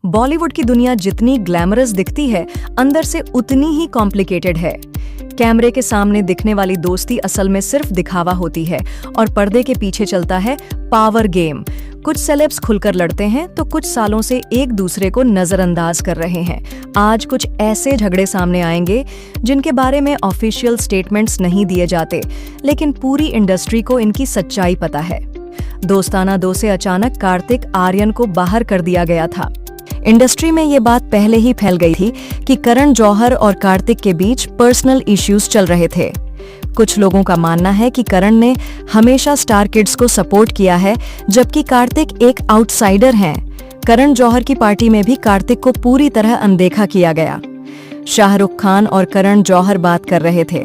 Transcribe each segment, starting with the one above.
बॉलीवुड की दुनिया जितनी ग्लैमरस दिखती है, अंदर से उतनी ही कॉम्प्लिकेटेड है। कैमरे के सामने दिखने वाली दोस्ती असल में सिर्फ दिखावा होती है और पर्दे के पीछे चलता है पावर गेम। कुछ सेलेब्स खुलकर लड़ते हैं तो कुछ सालों से एक दूसरे को नजरअंदाज कर रहे हैं। आज कुछ ऐसे झगड़े सामने आएंगे जिनके बारे में ऑफिशियल स्टेटमेंट्स नहीं दिए जाते, लेकिन पूरी इंडस्ट्री को इनकी सच्चाई पता है। दोस्ताना 2 से अचानक कार्तिक आर्यन को बाहर कर दिया गया था। इंडस्ट्री में ये बात पहले ही फैल गई थी कि करण जौहर और कार्तिक के बीच पर्सनल इश्यूज चल रहे थे। कुछ लोगों का मानना है कि करण ने हमेशा स्टार किड्स को सपोर्ट किया है, जबकि कार्तिक एक आउटसाइडर हैं। करण जौहर की पार्टी में भी कार्तिक को पूरी तरह अनदेखा किया गया। शाहरुख खान और करण जौहर बात कर रहे थे,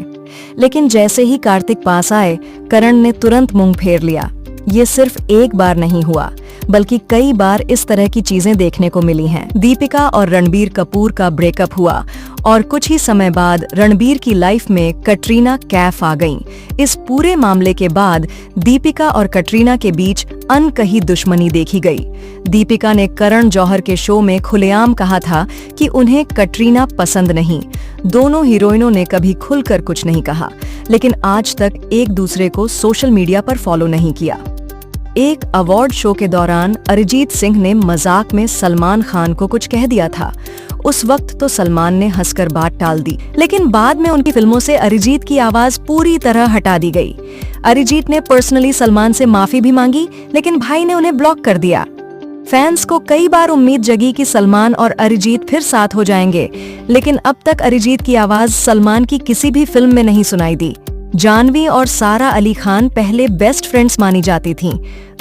लेकिन जैसे ही कार्तिक पास आए, करण ने तुरंत मुंह फेर लिया। ये सिर्फ एक बार नहीं हुआ, बल्कि कई बार इस तरह की चीजें देखने को मिली हैं। दीपिका और रणबीर कपूर का ब्रेकअप हुआ और कुछ ही समय बाद रणबीर की लाइफ में कटरीना कैफ आ गईं। इस पूरे मामले के बाद दीपिका और कटरीना के बीच अनकही दुश्मनी देखी गई। दीपिका ने करण जौहर के शो में खुलेआम कहा था कि उन्हें कटरीना पसंद नहीं। दोनों हीरोइनों ने कभी खुलकर कुछ नहीं कहा, लेकिन आज तक एक दूसरे को सोशल मीडिया पर फॉलो नहीं किया। एक अवार्ड शो के दौरान अरिजीत सिंह ने मजाक में सलमान खान को कुछ कह दिया था। उस वक्त तो सलमान ने हंसकर बात टाल दी, लेकिन बाद में उनकी फिल्मों से अरिजीत की आवाज पूरी तरह हटा दी गई। अरिजीत ने पर्सनली सलमान से माफी भी मांगी, लेकिन भाई ने उन्हें ब्लॉक कर दिया। फैंस को कई बार उम्मीद जगी कि सलमान और अरिजीत फिर साथ हो जाएंगे, लेकिन अब तक अरिजीत की आवाज सलमान की किसी भी फिल्म में नहीं सुनाई दी। जानवी और सारा अली खान पहले बेस्ट फ्रेंड्स मानी जाती थीं।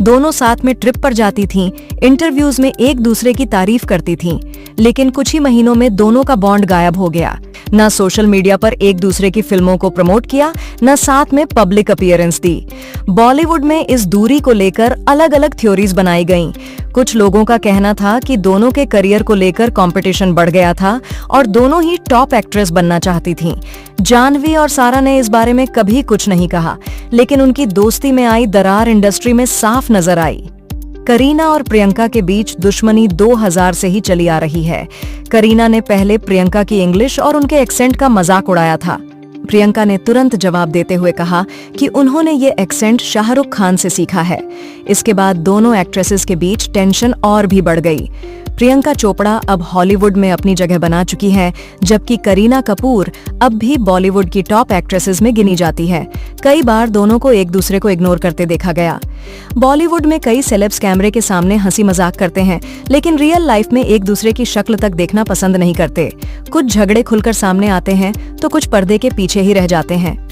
दोनों साथ में ट्रिप पर जाती थीं, इंटरव्यूज में एक दूसरे की तारीफ करती थीं, लेकिन कुछ ही महीनों में दोनों का बॉन्ड गायब हो गया। न सोशल मीडिया पर एक दूसरे की फिल्मों को प्रमोट किया, न साथ में पब्लिक अपीयरेंस दी। बॉलीवुड में इस दूरी को लेकर अलग अलग थ्योरीज बनाई गईं। कुछ लोगों का कहना था कि दोनों के करियर को लेकर कंपटीशन बढ़ गया था और दोनों ही टॉप एक्ट्रेस बनना चाहती थीं। जानवी और सारा ने इस बारे में कभी कुछ नहीं कहा, लेकिन उनकी दोस्ती में आई दरार इंडस्ट्री में साफ नजर आई। करीना और प्रियंका के बीच दुश्मनी 2000 से ही चली आ रही है। करीना ने पहले प्रियंका की इंग्लिश और उनके एक्सेंट का मजाक उड़ाया था। प्रियंका ने तुरंत जवाब देते हुए कहा कि उन्होंने ये एक्सेंट शाहरुख खान से सीखा है। इसके बाद दोनों एक्ट्रेसेस के बीच टेंशन और भी बढ़ गई। प्रियंका चोपड़ा अब हॉलीवुड में अपनी जगह बना चुकी है, जबकि करीना कपूर अब भी बॉलीवुड की टॉप एक्ट्रेसेस में गिनी जाती है। कई बार दोनों को एक दूसरे को इग्नोर करते देखा गया। बॉलीवुड में कई सेलेब्स कैमरे के सामने हंसी मजाक करते हैं, लेकिन रियल लाइफ में एक दूसरे की शक्ल तक देखना पसंद नहीं करते। कुछ झगड़े खुलकर सामने आते हैं तो कुछ पर्दे के पीछे ही रह जाते हैं।